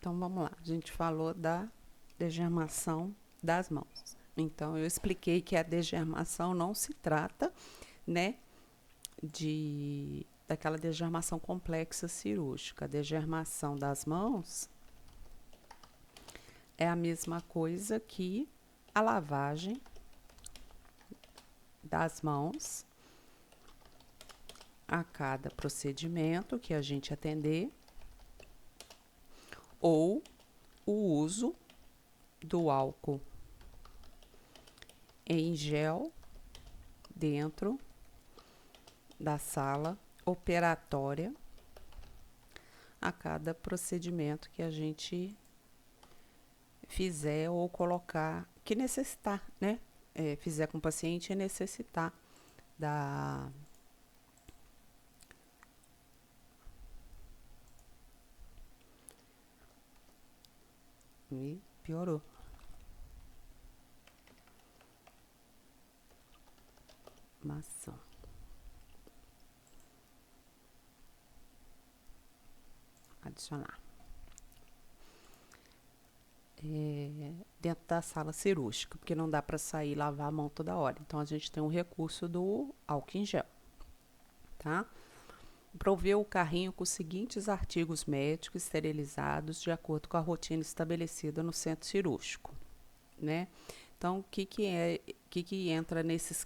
Então, vamos lá. A gente falou da degermação das mãos. Então, eu expliquei que a degermação não se trata, né, daquela degermação complexa cirúrgica. A degermação das mãos é a mesma coisa que a lavagem das mãos a cada procedimento que a gente atender ou o uso do álcool em gel dentro da sala operatória a cada procedimento que a gente fizer ou colocar, que necessitar, né? Fizer com o paciente e necessitar da... E piorou. Maçã. Adicionar. Dentro da sala cirúrgica, porque não dá para sair e lavar a mão toda hora. Então, a gente tem um recurso do álcool em gel, tá? Prover o carrinho com os seguintes artigos médicos esterilizados de acordo com a rotina estabelecida no centro cirúrgico, né? Então, o que entra nesse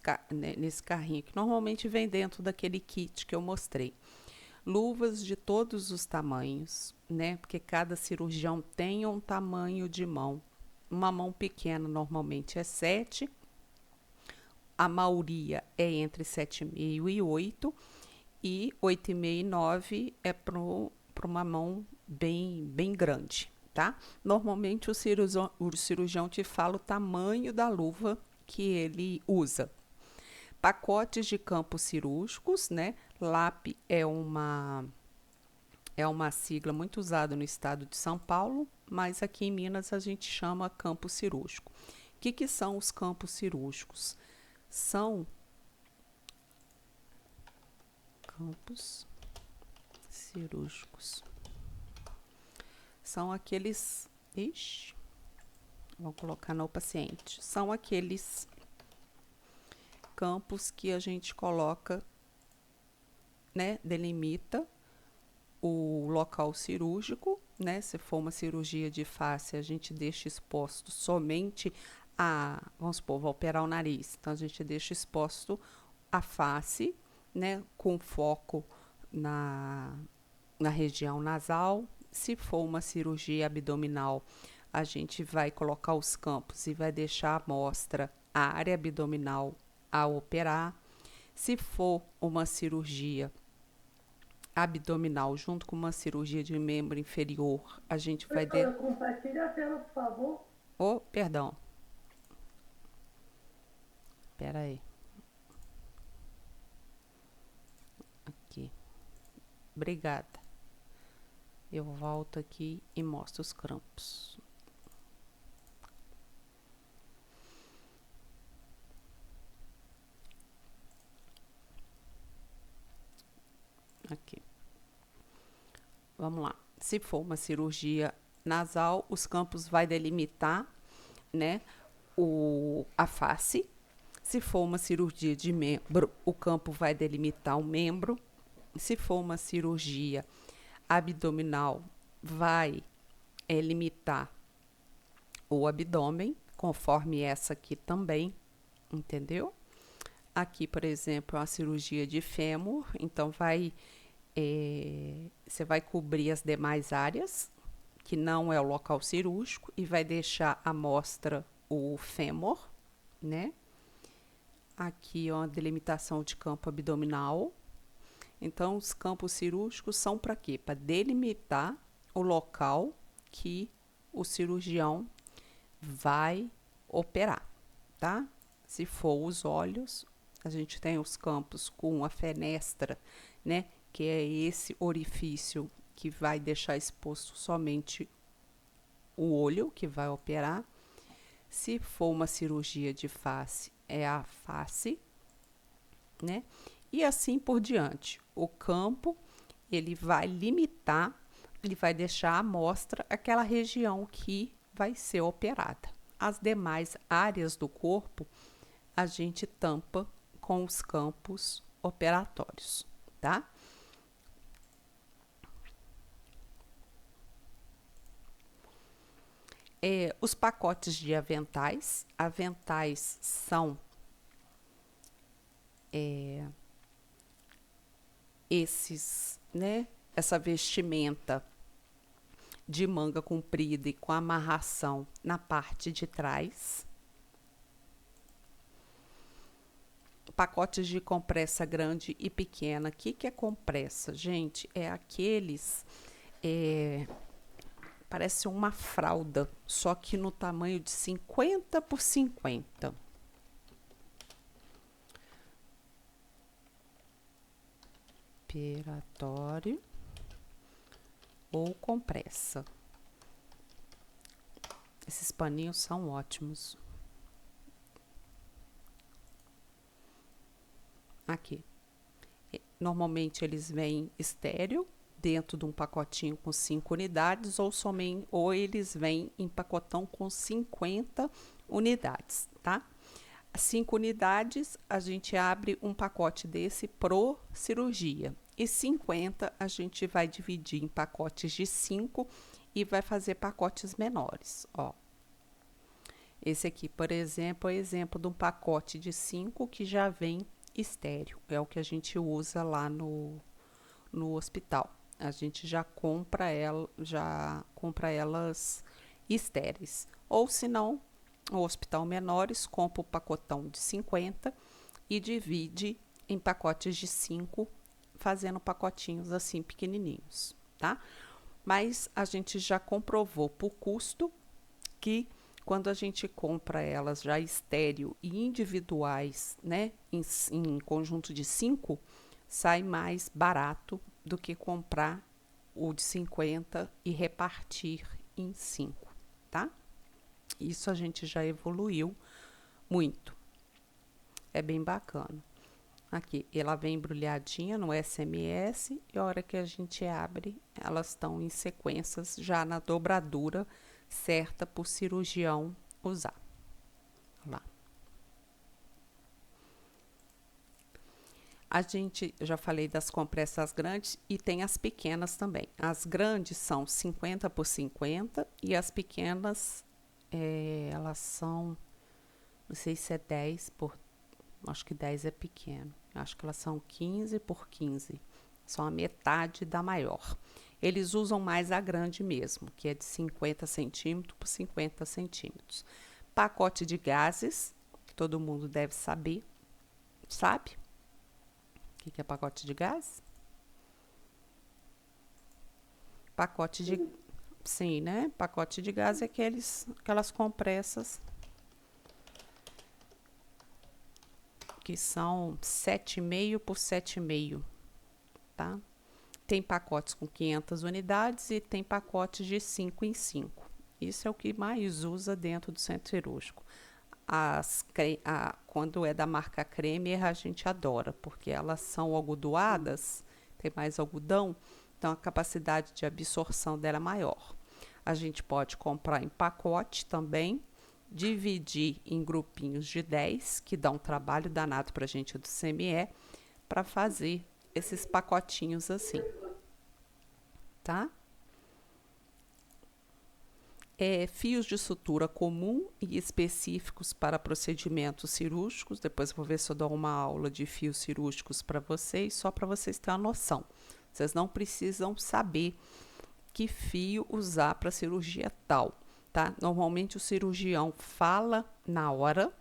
carrinho? Que normalmente vem dentro daquele kit que eu mostrei. Luvas de todos os tamanhos, né? Porque cada cirurgião tem um tamanho de mão. Uma mão pequena normalmente é 7, a maioria é entre 7,5 e 8, e 8,5 e 9 é para uma mão bem grande, tá? Normalmente o cirurgião te fala o tamanho da luva que ele usa. Pacotes de campos cirúrgicos, né? LAP é uma sigla muito usada no estado de São Paulo, mas aqui em Minas a gente chama campo cirúrgico. O que são os campos cirúrgicos? São campos cirúrgicos. São aqueles... Ixi, vou colocar no paciente. São aqueles campos que a gente coloca, né, delimita o local cirúrgico, né? Se for uma cirurgia de face, a gente deixa exposto somente vamos supor, vai operar o nariz, então a gente deixa exposto a face, né, com foco na região nasal. Se for uma cirurgia abdominal, a gente vai colocar os campos e vai deixar à mostra a área abdominal a operar. Se for uma cirurgia abdominal junto com uma cirurgia de membro inferior, a gente vai... Compartilha a tela, por favor. Oh, perdão. Espera aí. Aqui. Obrigada. Eu volto aqui e mostro os campos. Aqui. Vamos lá. Se for uma cirurgia nasal, os campos vai delimitar, né, a face. Se for uma cirurgia de membro, o campo vai delimitar o membro. Se for uma cirurgia abdominal, vai limitar o abdômen, conforme essa aqui também, entendeu? Aqui, por exemplo, é uma cirurgia de fêmur, então você vai cobrir as demais áreas, que não é o local cirúrgico, e vai deixar à mostra o fêmur, né? Aqui é uma delimitação de campo abdominal. Então, os campos cirúrgicos são para quê? Para delimitar o local que o cirurgião vai operar, tá? Se for os olhos, a gente tem os campos com a fenestra, né? Que é esse orifício que vai deixar exposto somente o olho que vai operar. Se for uma cirurgia de face, é a face, né? E assim por diante. O campo, ele vai limitar ele vai deixar à mostra aquela região que vai ser operada. As demais áreas do corpo a gente tampa com os campos operatórios, tá? Os pacotes de aventais. Aventais são esses, né? Essa vestimenta de manga comprida e com amarração na parte de trás. Pacotes de compressa grande e pequena. O que é compressa? Gente, é aqueles... parece uma fralda, só que no tamanho de 50 por 50. Operatório ou compressa. Esses paninhos são ótimos. Aqui. Normalmente eles vêm estéreo, dentro de um pacotinho com 5 unidades, ou eles vêm em pacotão com 50 unidades, tá? 5 unidades, a gente abre um pacote desse pro cirurgia. E 50 a gente vai dividir em pacotes de 5 e vai fazer pacotes menores, ó. Esse aqui, por exemplo, é exemplo de um pacote de 5 que já vem estéreo. É o que a gente usa lá no hospital. A gente já compra elas estéreis. Ou se não, o hospital menores compra o pacotão de 50 e divide em pacotes de 5, fazendo pacotinhos assim pequenininhos, tá? Mas a gente já comprovou por custo que quando a gente compra elas já estéreo e individuais, né, em conjunto de 5, sai mais barato do que comprar o de 50 e repartir em 5, tá? Isso a gente já evoluiu muito. É bem bacana. Aqui, ela vem embrulhadinha no SMS e a hora que a gente abre, elas estão em sequências já na dobradura certa para o cirurgião usar. Lá. A gente, já falei das compressas grandes e tem as pequenas também. As grandes são 50 por 50 e as pequenas, elas são, não sei se é 10 por, acho que 10 é pequeno. Acho que elas são 15 por 15. São a metade da maior. Eles usam mais a grande mesmo, que é de 50 centímetros por 50 centímetros. Pacote de gases, que todo mundo deve saber, sabe? O que é pacote de gás? Pacote de... Sim, né? Pacote de gás é aquelas compressas que são 7,5 por 7,5, tá? Tem pacotes com 500 unidades e tem pacotes de 5 em 5. Isso é o que mais usa dentro do centro cirúrgico. Quando é da marca Cremer, a gente adora, porque elas são algodoadas, tem mais algodão, então a capacidade de absorção dela é maior. A gente pode comprar em pacote também, dividir em grupinhos de 10, que dá um trabalho danado para a gente do CME, para fazer esses pacotinhos assim, tá? Fios de sutura comum e específicos para procedimentos cirúrgicos. Depois eu vou ver se eu dou uma aula de fios cirúrgicos para vocês, só para vocês terem uma noção. Vocês não precisam saber que fio usar para cirurgia tal, tá? Normalmente o cirurgião fala na hora,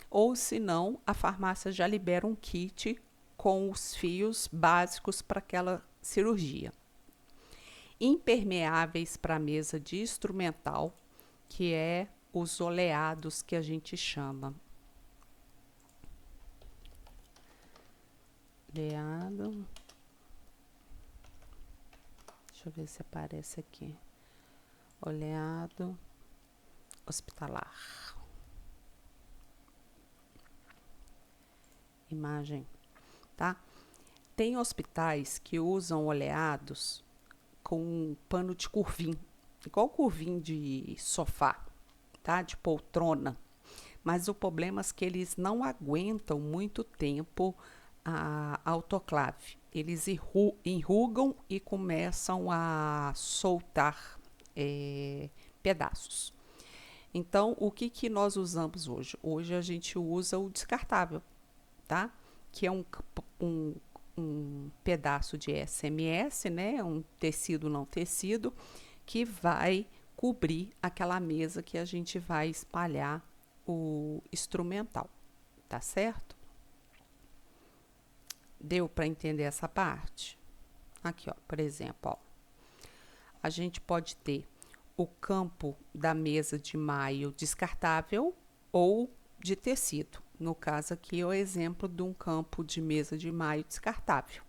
ou se não, a farmácia já libera um kit com os fios básicos para aquela cirurgia. Impermeáveis para mesa de instrumental, que é os oleados que a gente chama. Oleado. Deixa eu ver se aparece aqui. Oleado hospitalar. Imagem, tá? Tem hospitais que usam oleados com um pano de curvim, igual curvim de sofá, tá? De poltrona. Mas o problema é que eles não aguentam muito tempo a autoclave. Eles enrugam e começam a soltar pedaços. Então, o que, que nós usamos hoje? Hoje a gente usa o descartável, tá? Que é um, um pedaço de SMS, né? Um tecido não tecido, que vai cobrir aquela mesa que a gente vai espalhar o instrumental, tá certo? Deu para entender essa parte? Aqui, ó, por exemplo, ó, a gente pode ter o campo da mesa de maio descartável ou de tecido. No caso aqui é o exemplo de um campo de mesa de maio descartável,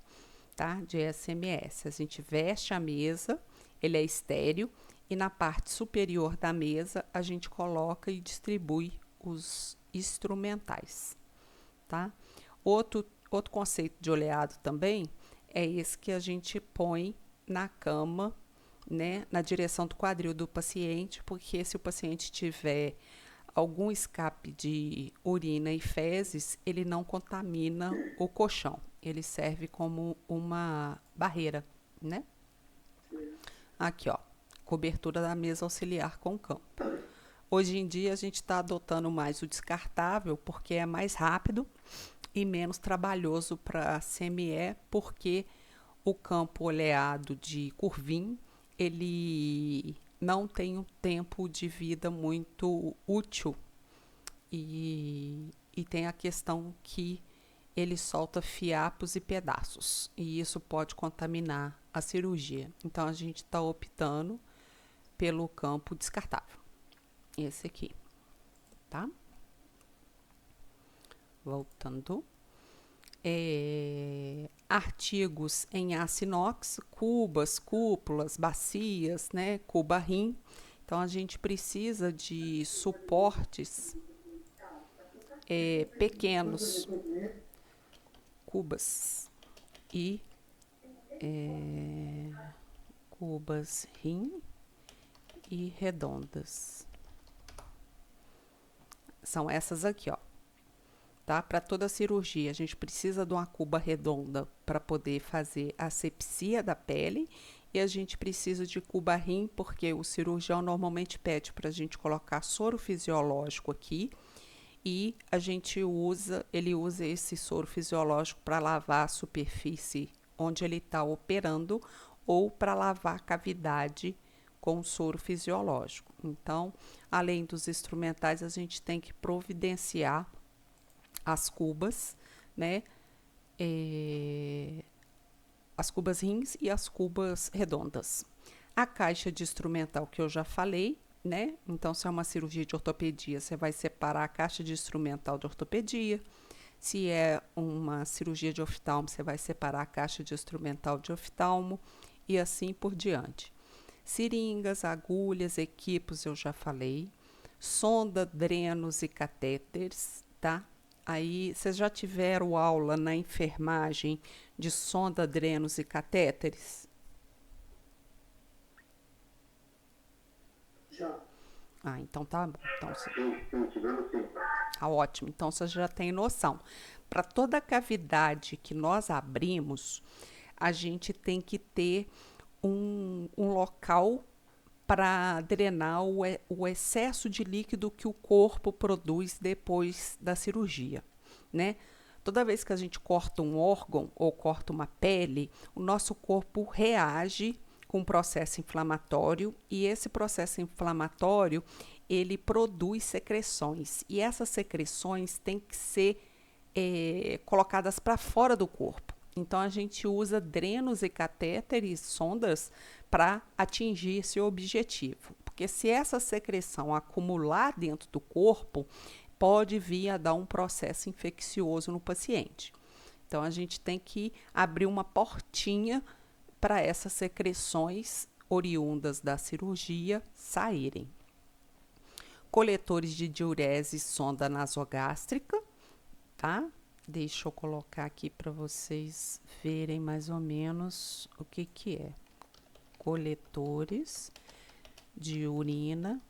tá? De SMS. A gente veste a mesa, ele é estéreo, e na parte superior da mesa a gente coloca e distribui os instrumentais, tá? Outro conceito de oleado também é esse que a gente põe na cama, né, na direção do quadril do paciente, porque se o paciente tiver algum escape de urina e fezes, ele não contamina o colchão. Ele serve como uma barreira, né? Aqui, ó, cobertura da mesa auxiliar com campo. Hoje em dia a gente está adotando mais o descartável porque é mais rápido e menos trabalhoso para a CME, porque o campo oleado de curvim, ele não tem um tempo de vida muito útil e tem a questão que ele solta fiapos e pedaços e isso pode contaminar a cirurgia. Então a gente está optando pelo campo descartável, esse aqui, tá? Voltando. Artigos em aço inox, cubas, cúpulas, bacias, né, cuba rim. Então a gente precisa de suportes pequenos, cubas e cubas rim e redondas. São essas aqui, ó. Tá? Para toda cirurgia, a gente precisa de uma cuba redonda para poder fazer a asepsia da pele e a gente precisa de cuba rim porque o cirurgião normalmente pede para a gente colocar soro fisiológico aqui e ele usa esse soro fisiológico para lavar a superfície onde ele está operando ou para lavar a cavidade com soro fisiológico. Então, além dos instrumentais, a gente tem que providenciar as cubas, né? As cubas rins e as cubas redondas. A caixa de instrumental que eu já falei, né? Então, se é uma cirurgia de ortopedia, você vai separar a caixa de instrumental de ortopedia. Se é uma cirurgia de oftalmo, você vai separar a caixa de instrumental de oftalmo e assim por diante. Seringas, agulhas, equipos, eu já falei. Sonda, drenos e catéteres, tá? Aí, vocês já tiveram aula na enfermagem de sonda, drenos e catéteres? Já. Ah, então tá bom. Então, tá ótimo. Então, você já tem noção. Para toda cavidade que nós abrimos, a gente tem que ter um local para drenar o excesso de líquido que o corpo produz depois da cirurgia, né? Toda vez que a gente corta um órgão ou corta uma pele, o nosso corpo reage com um processo inflamatório e esse processo inflamatório ele produz secreções e essas secreções têm que ser colocadas para fora do corpo. Então a gente usa drenos e catéteres, sondas, para atingir esse objetivo. Porque se essa secreção acumular dentro do corpo, pode vir a dar um processo infeccioso no paciente. Então a gente tem que abrir uma portinha para essas secreções oriundas da cirurgia saírem. Coletores de diurese e sonda nasogástrica, tá? Deixa eu colocar aqui para vocês verem mais ou menos o que que é. coletores de urina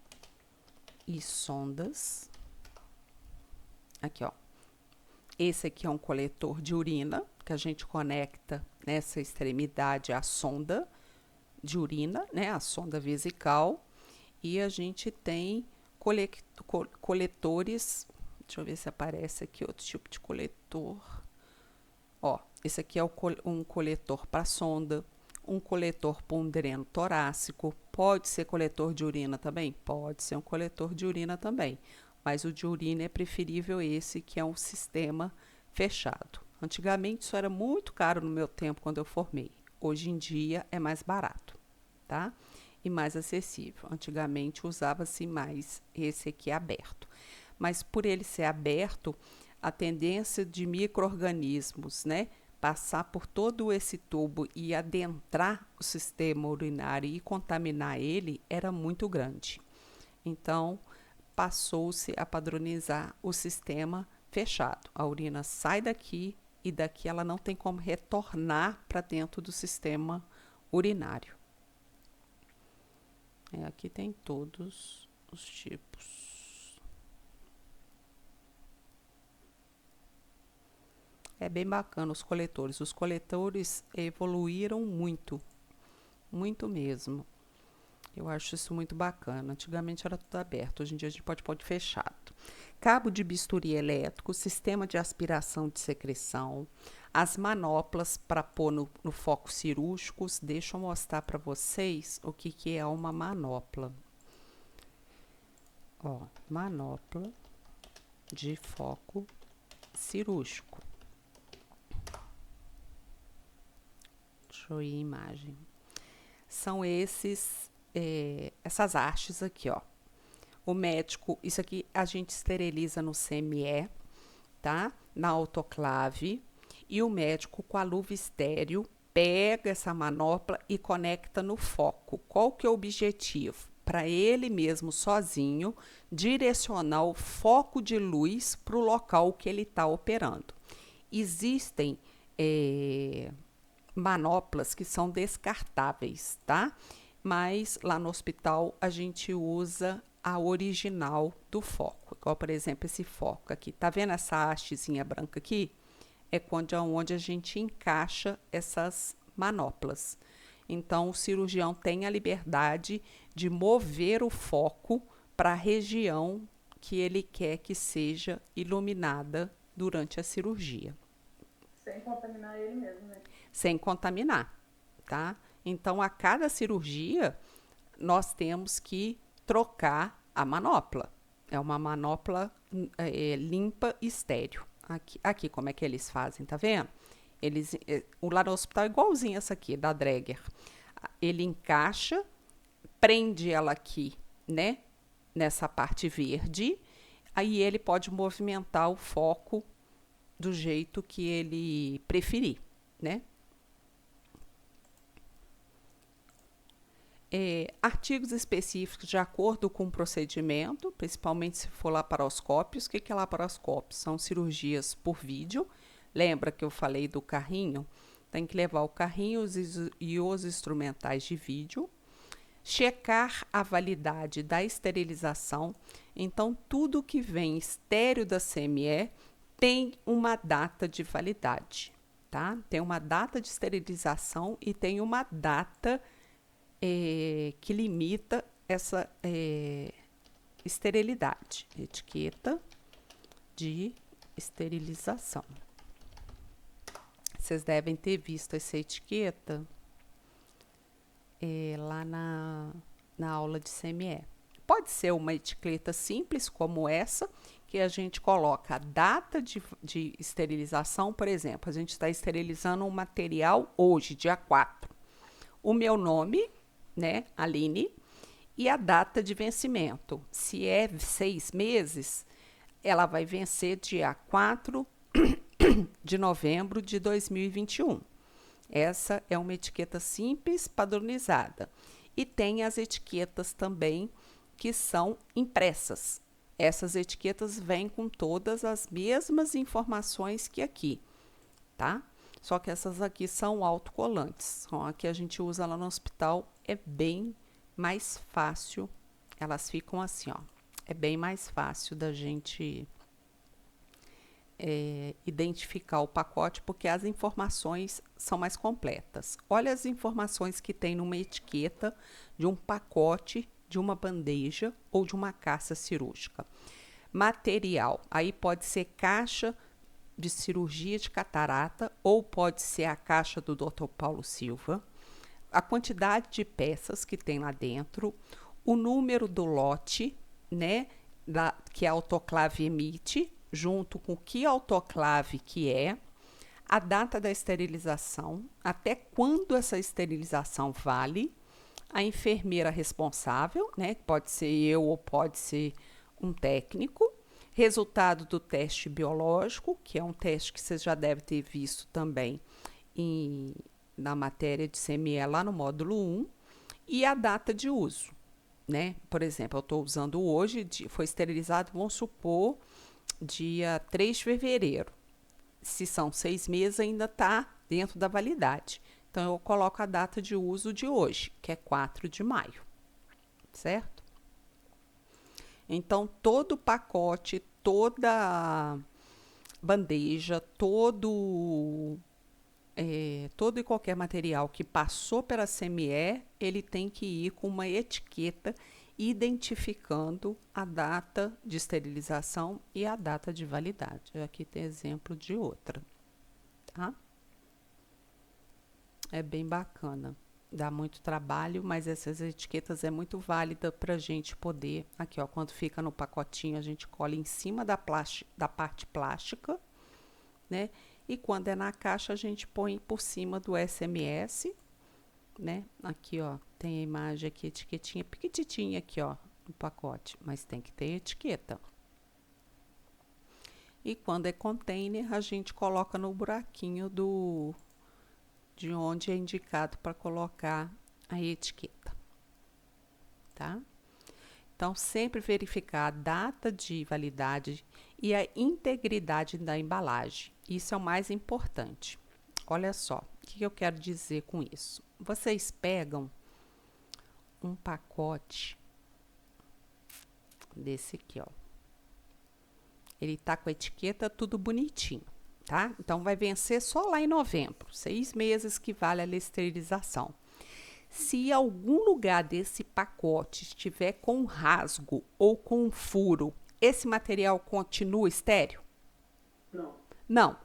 e sondas. Aqui, ó. Esse aqui é um coletor de urina, que a gente conecta nessa extremidade a sonda de urina, né? A sonda vesical. E a gente tem coletores, deixa eu ver se aparece aqui outro tipo de coletor. Ó, esse aqui é um coletor para sonda, um coletor para um dreno torácico. Pode ser coletor de urina também? Pode ser um coletor de urina também. Mas o de urina é preferível esse, que é um sistema fechado. Antigamente isso era muito caro no meu tempo, quando eu formei. Hoje em dia é mais barato, tá? E mais acessível. Antigamente usava-se mais esse aqui aberto. Mas por ele ser aberto, a tendência de micro-organismos, né, passar por todo esse tubo e adentrar o sistema urinário e contaminar ele era muito grande. Então, passou-se a padronizar o sistema fechado. A urina sai daqui e daqui ela não tem como retornar para dentro do sistema urinário. Aqui tem todos os tipos. É bem bacana os coletores. Os coletores evoluíram muito, muito mesmo. Eu acho isso muito bacana. Antigamente era tudo aberto, hoje em dia a gente pode pôr fechado. Cabo de bisturi elétrico, sistema de aspiração de secreção, as manoplas para pôr no foco cirúrgicos. Deixa eu mostrar para vocês o que é uma manopla. Ó, manopla de foco cirúrgico. Deixa eu ir a imagem. São essas hastes aqui, ó. O médico, isso aqui a gente esteriliza no CME, tá? Na autoclave. E o médico, com a luva estéreo, pega essa manopla e conecta no foco. Qual que é o objetivo? Para ele mesmo, sozinho, direcionar o foco de luz para o local que ele está operando. Existem manoplas que são descartáveis, tá? Mas lá no hospital a gente usa a original do foco. Igual, por exemplo, esse foco aqui. Tá vendo essa hastezinha branca aqui? É onde a gente encaixa essas manoplas. Então, o cirurgião tem a liberdade de mover o foco para a região que ele quer que seja iluminada durante a cirurgia. Sem contaminar ele mesmo, né? Sem contaminar, tá? Então, a cada cirurgia, nós temos que trocar a manopla. É uma manopla limpa e estéreo. Aqui como é que eles fazem, tá vendo? O lá no hospital é igualzinho essa aqui, da Dräger. Ele encaixa, prende ela aqui, né? Nessa parte verde. Aí ele pode movimentar o foco do jeito que ele preferir, né? Artigos específicos de acordo com o procedimento, principalmente se for laparoscópios. O que é laparoscópio? São cirurgias por vídeo. Lembra que eu falei do carrinho? Tem que levar o carrinho e os instrumentais de vídeo. Checar a validade da esterilização. Então, tudo que vem estéreo da CME tem uma data de validade, tá? Tem uma data de esterilização e tem uma data que limita essa esterilidade. Etiqueta de esterilização. Vocês devem ter visto essa etiqueta lá na aula de CME. Pode ser uma etiqueta simples como essa, que a gente coloca a data de esterilização. Por exemplo, a gente está esterilizando um material hoje, dia 4. O meu nome, né, Aline, e a data de vencimento. Se é 6 meses, ela vai vencer dia 4 de novembro de 2021. Essa é uma etiqueta simples, padronizada. E tem as etiquetas também que são impressas. Essas etiquetas vêm com todas as mesmas informações que aqui, tá? Só que essas aqui são autocolantes. Então, aqui a gente usa lá no hospital é bem mais fácil, elas ficam assim, ó, é bem mais fácil da gente identificar o pacote, porque as informações são mais completas. Olha as informações que tem numa etiqueta de um pacote, de uma bandeja ou de uma caixa cirúrgica. Material, aí pode ser caixa de cirurgia de catarata ou pode ser a caixa do Dr. Paulo Silva, a quantidade de peças que tem lá dentro, o número do lote, né, que a autoclave emite, junto com que autoclave que é, a data da esterilização, até quando essa esterilização vale, a enfermeira responsável, né, pode ser eu ou pode ser um técnico, resultado do teste biológico, que é um teste que você já deve ter visto também na matéria de CME lá no módulo 1, e a data de uso, né? Por exemplo, eu estou usando hoje, foi esterilizado, vamos supor, dia 3 de fevereiro. Se são 6 meses, ainda está dentro da validade. Então, eu coloco a data de uso de hoje, que é 4 de maio, certo? Então, todo o pacote, toda bandeja, todo e qualquer material que passou pela CME, ele tem que ir com uma etiqueta identificando a data de esterilização e a data de validade. Aqui tem exemplo de outra, tá? É bem bacana. Dá muito trabalho, mas essas etiquetas é muito válida para a gente poder, aqui ó, quando fica no pacotinho a gente cola em cima da parte plástica, né? E quando é na caixa a gente põe por cima do SMS, né? Aqui ó, tem a imagem aqui, etiquetinha pequitinha aqui ó, no pacote, mas tem que ter etiqueta. E quando é container, a gente coloca no buraquinho de onde é indicado para colocar a etiqueta, tá? Então, sempre verificar a data de validade e a integridade da embalagem. Isso é o mais importante. Olha só, o que eu quero dizer com isso? Vocês pegam um pacote desse aqui, ó. Ele tá com a etiqueta tudo bonitinho, tá? Então, vai vencer só lá em novembro, 6 meses que vale a esterilização. Se algum lugar desse pacote estiver com rasgo ou com furo, esse material continua estéril? Não. Não.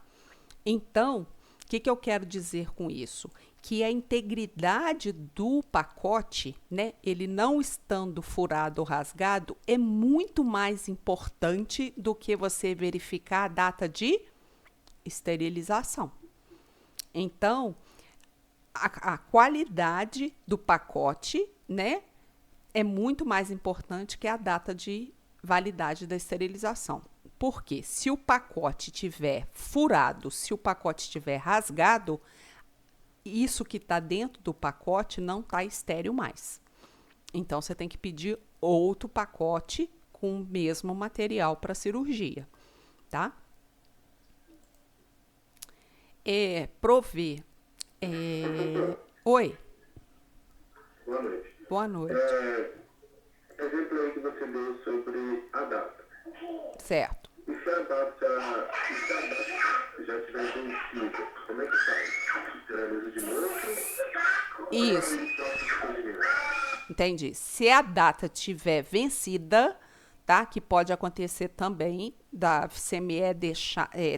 Então, o que eu quero dizer com isso? Que a integridade do pacote, né, ele não estando furado ou rasgado, é muito mais importante do que você verificar a data de esterilização. Então, a qualidade do pacote, né, é muito mais importante que a data de validade da esterilização. Porque se o pacote tiver furado, se o pacote estiver rasgado, isso que está dentro do pacote não está estéril mais. Então, você tem que pedir outro pacote com o mesmo material para cirurgia, tá? Prover. Oi. Boa noite. Boa noite. Exemplo aí que você deu sobre a data. Certo. E se a data já estiver vencida, como é que faz? Será mesa de novo? Isso. Entendi. Se a data tiver vencida, tá? Que pode acontecer também da CME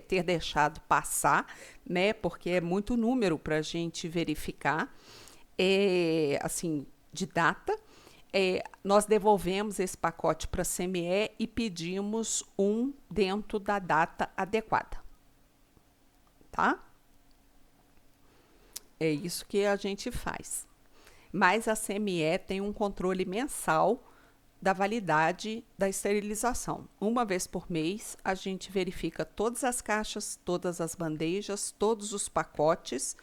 ter deixado passar, né? Porque é muito número para a gente verificar, assim, de data. Nós devolvemos esse pacote para a CME e pedimos um dentro da data adequada, tá? É isso que a gente faz. Mas a CME tem um controle mensal da validade da esterilização. Uma vez por mês, a gente verifica todas as caixas, todas as bandejas, todos os pacotes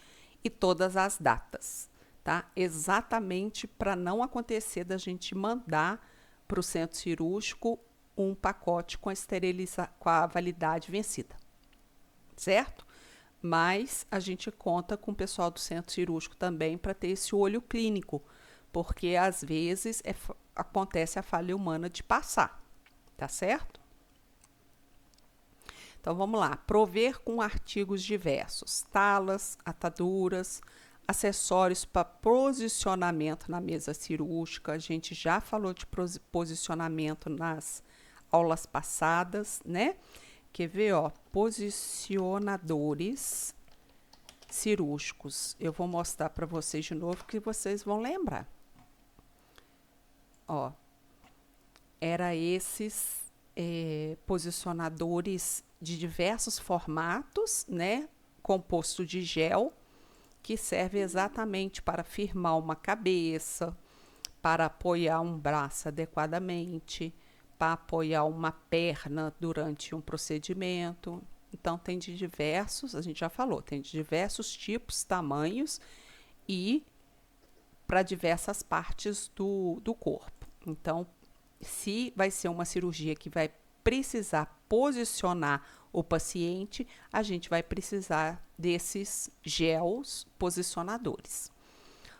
e todas as datas, tá? Exatamente para não acontecer da gente mandar para o centro cirúrgico um pacote com a validade vencida, certo? Mas a gente conta com o pessoal do centro cirúrgico também para ter esse olho clínico, porque às vezes acontece a falha humana de passar, tá certo? Então vamos lá, prover com artigos diversos, talas, ataduras, acessórios para posicionamento na mesa cirúrgica. A gente já falou de posicionamento nas aulas passadas, né? Quer ver, ó, posicionadores cirúrgicos. Eu vou mostrar para vocês de novo que vocês vão lembrar. Ó, era esses posicionadores de diversos formatos, né? Composto de gel, que serve exatamente para firmar uma cabeça, para apoiar um braço adequadamente, para apoiar uma perna durante um procedimento. Então, tem de diversos, a gente já falou, tem de diversos tipos, tamanhos e para diversas partes do corpo. Então, se vai ser uma cirurgia que vai precisar posicionar o paciente, a gente vai precisar desses gels posicionadores.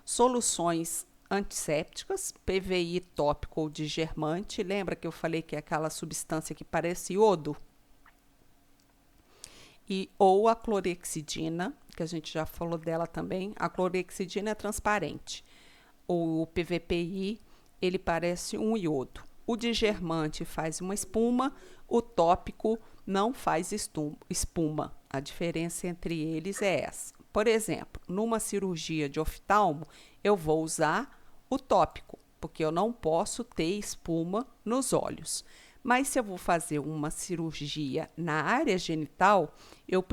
Soluções antissépticas, PVI tópico ou digermante. Lembra que eu falei que é aquela substância que parece iodo? Ou a clorexidina, que a gente já falou dela também. A clorexidina é transparente. O PVPI, ele parece um iodo. O digermante faz uma espuma, o tópico não faz espuma. A diferença entre eles é essa. Por exemplo, numa cirurgia de oftalmo, eu vou usar o tópico, porque eu não posso ter espuma nos olhos. Mas se eu vou fazer uma cirurgia na área genital, eu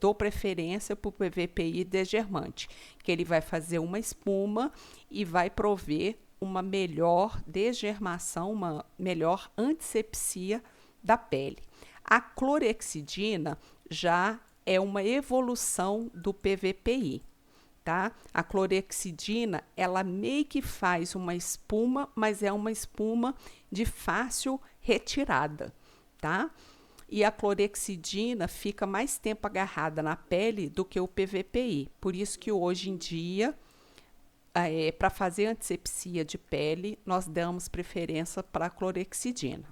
dou preferência para o PVPI digermante, que ele vai fazer uma espuma e vai prover uma melhor degermação, uma melhor antisepsia da pele. A clorexidina já é uma evolução do PVPI, tá? A clorexidina, ela meio que faz uma espuma, mas é uma espuma de fácil retirada, tá? E a clorexidina fica mais tempo agarrada na pele do que o PVPI. Por isso que hoje em dia, para fazer antisepsia de pele, nós damos preferência para a clorexidina.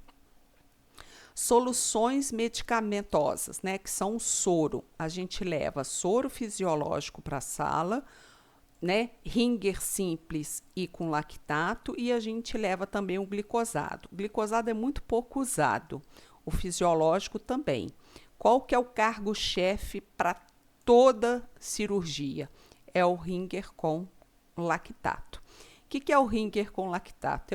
Soluções medicamentosas, né, que são o soro. A gente leva soro fisiológico para a sala, né, Ringer simples e com lactato, e a gente leva também o glicosado. O glicosado é muito pouco usado, o fisiológico também. Qual que é o cargo-chefe para toda cirurgia? É o Ringer com lactato. O que é o Ringer com lactato?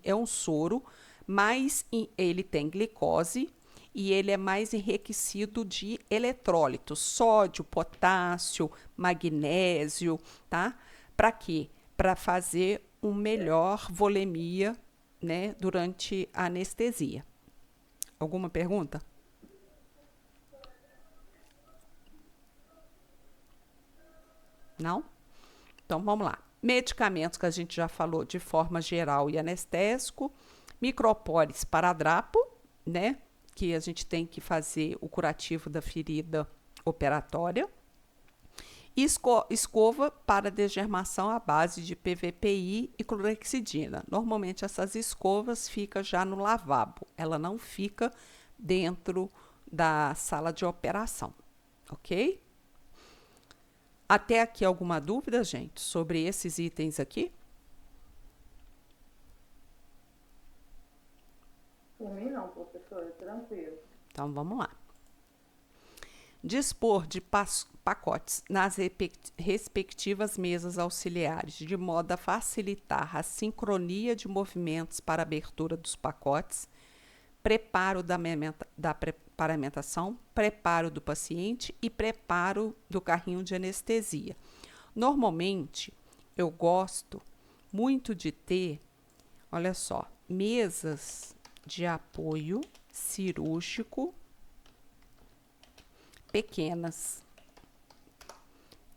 É um soro, mas ele tem glicose e ele é mais enriquecido de eletrólitos, sódio, potássio, magnésio, tá? Para quê? Para fazer uma melhor volemia, né, durante a anestesia. Alguma pergunta? Não? Então, vamos lá. Medicamentos que a gente já falou de forma geral e anestésico. Micropores paradrapo, né? Que a gente tem que fazer o curativo da ferida operatória. Escova para degermação à base de PVPI e clorexidina. Normalmente essas escovas ficam já no lavabo. Ela não fica dentro da sala de operação, ok? Até aqui alguma dúvida, gente, sobre esses itens aqui? Por mim não, professora, tranquilo. Então, vamos lá. Dispor de pacotes nas respectivas mesas auxiliares, de modo a facilitar a sincronia de movimentos para a abertura dos pacotes, preparo da paramentação, preparo do paciente e preparo do carrinho de anestesia. Normalmente, eu gosto muito de ter, olha só, mesas de apoio cirúrgico pequenas,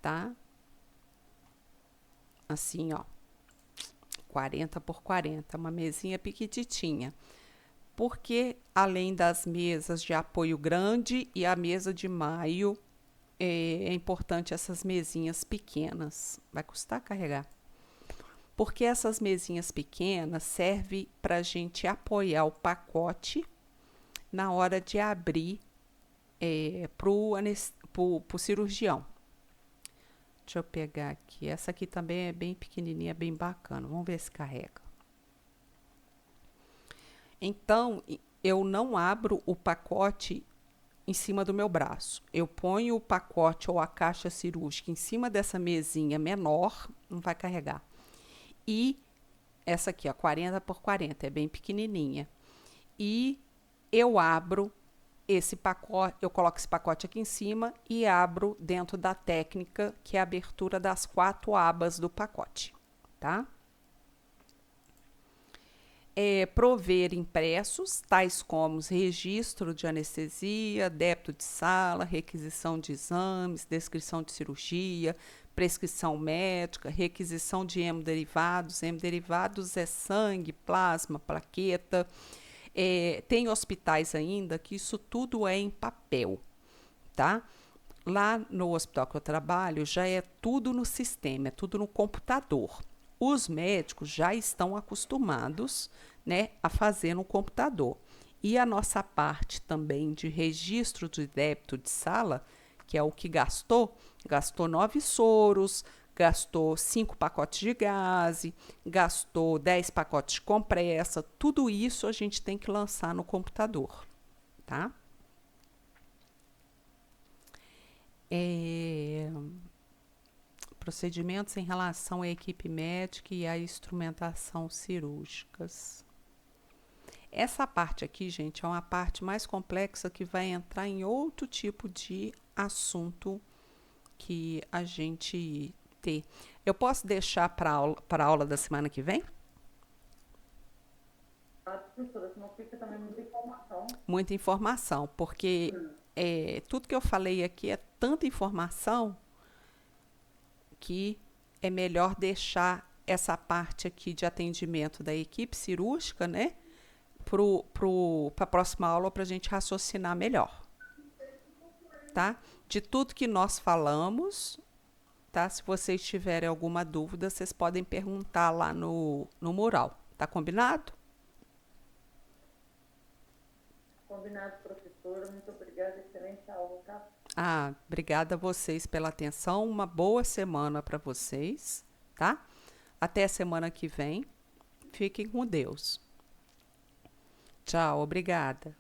tá? Assim, ó, 40 por 40, uma mesinha pequititinha. Porque além das mesas de apoio grande e a mesa de maio, é importante essas mesinhas pequenas. Vai custar carregar. Porque essas mesinhas pequenas servem para a gente apoiar o pacote na hora de abrir para o cirurgião. Deixa eu pegar aqui. Essa aqui também é bem pequenininha, bem bacana. Vamos ver se carrega. Então, eu não abro o pacote em cima do meu braço. Eu ponho o pacote ou a caixa cirúrgica em cima dessa mesinha menor, não vai carregar. E essa aqui, ó, 40 por 40, é bem pequenininha. E eu abro esse pacote, eu coloco esse pacote aqui em cima e abro dentro da técnica, que é a abertura das 4 abas do pacote, tá? Prover impressos, tais como registro de anestesia, débito de sala, requisição de exames, descrição de cirurgia, prescrição médica, requisição de hemoderivados. Hemoderivados é sangue, plasma, plaqueta. Tem hospitais ainda que isso tudo é em papel, tá? Lá no hospital que eu trabalho já é tudo no sistema, é tudo no computador. Os médicos já estão acostumados, né, a fazer no computador. E a nossa parte também de registro de débito de sala, que é o que gastou 9 soros, gastou 5 pacotes de gaze, gastou 10 pacotes de compressa, tudo isso a gente tem que lançar no computador, tá? Procedimentos em relação à equipe médica e à instrumentação cirúrgicas. Essa parte aqui, gente, é uma parte mais complexa que vai entrar em outro tipo de assunto que a gente ter. Eu posso deixar para a aula da semana que vem? Professora, senão fica também muita informação. Muita informação, porque tudo que eu falei aqui é tanta informação que é melhor deixar essa parte aqui de atendimento da equipe cirúrgica, né, para a próxima aula, para a gente raciocinar melhor, tá? De tudo que nós falamos, tá? Se vocês tiverem alguma dúvida, vocês podem perguntar lá no mural, tá combinado? Combinado, professora. Muito obrigada. Excelente aula, tá? Obrigada a vocês pela atenção. Uma boa semana para vocês, tá? Até a semana que vem. Fiquem com Deus. Tchau, obrigada.